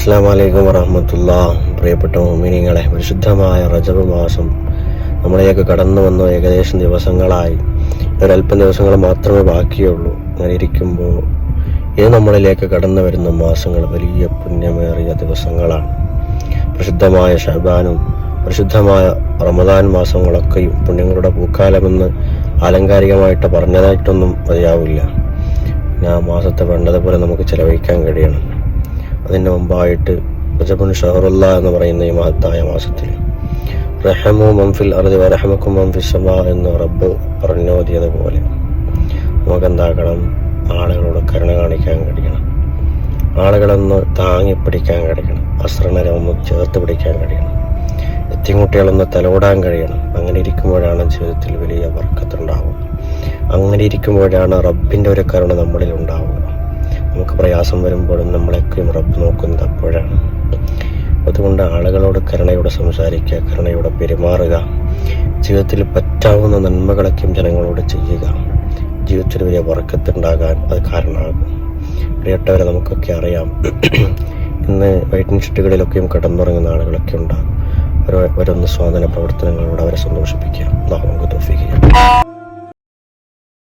അസ്സലാമു അലൈക്കും വറഹ്മത്തുള്ളാഹി. പ്രിയപ്പെട്ട മുഅ്മിനീങ്ങളെ, പരിശുദ്ധമായ റജബ് മാസം നമ്മളിലേക്ക് കടന്നു വന്നു. ഏകദേശം ദിവസങ്ങളായി, ഒരല്പം ദിവസങ്ങൾ മാത്രമേ ബാക്കിയുള്ളൂ. അങ്ങനെ ഇരിക്കുമ്പോൾ ഇത് നമ്മളിലേക്ക് കടന്നു വരുന്ന മാസങ്ങൾ വലിയ പുണ്യമേറിയ ദിവസങ്ങളാണ്. പ്രസിദ്ധമായ ഷഅബാനും പരിശുദ്ധമായ റമദാൻ മാസങ്ങളൊക്കെയും പുണ്യങ്ങളുടെ പൂക്കാലമെന്ന് ആലങ്കാരികമായിട്ട് പറഞ്ഞതായിട്ടൊന്നും മതിയാവില്ല. പിന്നെ ആ മാസത്തെ വേണ്ടതുപോലെ നമുക്ക് ചെലവഴിക്കാൻ കഴിയണം. അതിൻ്റെ മുമ്പായിട്ട് റജബുൻ ഷഹറുല്ല എന്ന് പറയുന്ന ഈ മഹത്തായ മാസത്തിൽ റഹമു മംഫിൽ അർദി വറഹമക്കും മംഫിസ് സമാ എന്ന് റബ്ബ് പറഞ്ഞോതിയതുപോലെ നമുക്കെന്താക്കണം? ആളുകളോട് കരുണ കാണിക്കാൻ കഴിയണം. ആളുകളൊന്ന് താങ്ങിപ്പിടിക്കാൻ കഴിയണം. അസ്രണരെ ഒന്ന് ചേർത്ത് പിടിക്കാൻ കഴിയണം. എത്തിൻകുട്ടികളൊന്ന് തലോടാൻ കഴിയണം. അങ്ങനെ ഇരിക്കുമ്പോഴാണ് ജീവിതത്തിൽ വലിയ ബർക്കത്തുണ്ടാവുക. അങ്ങനെ ഇരിക്കുമ്പോഴാണ് റബ്ബിൻ്റെ ഒരു കരുണ നമ്മളിൽ ഉണ്ടാവുക. നമുക്ക് പ്രയാസം വരുമ്പോഴും നമ്മളെയൊക്കെയും റബ്ബ് നോക്കുന്നത് അപ്പോഴാണ്. അതുകൊണ്ട് ആളുകളോട് കരുണയോടെ സംസാരിക്കുക, കരുണയോടെ പെരുമാറുക. ജീവിതത്തിൽ പറ്റാവുന്ന നന്മകളൊക്കെയും ജനങ്ങളോട് ചെയ്യുക. ജീവിതത്തിൽ വലിയ ബർക്കത്തുണ്ടാകാൻ അത് കാരണമാകും. പ്രിയപ്പെട്ടവരെ, നമുക്കൊക്കെ അറിയാം, ഇന്ന് വെയിറ്റിംഗ് ഷെഡുകളിലൊക്കെയും കിടന്നുറങ്ങുന്ന ആളുകളൊക്കെ ഉണ്ടാകും. ഓരോന്ന് സ്വാതന്ത്ര്യ പ്രവർത്തനങ്ങളോട് അവരെ സന്തോഷിപ്പിക്കുക. അല്ലാഹു നമുക്ക് തൗഫീഖ് ചെയ്യട്ടെ.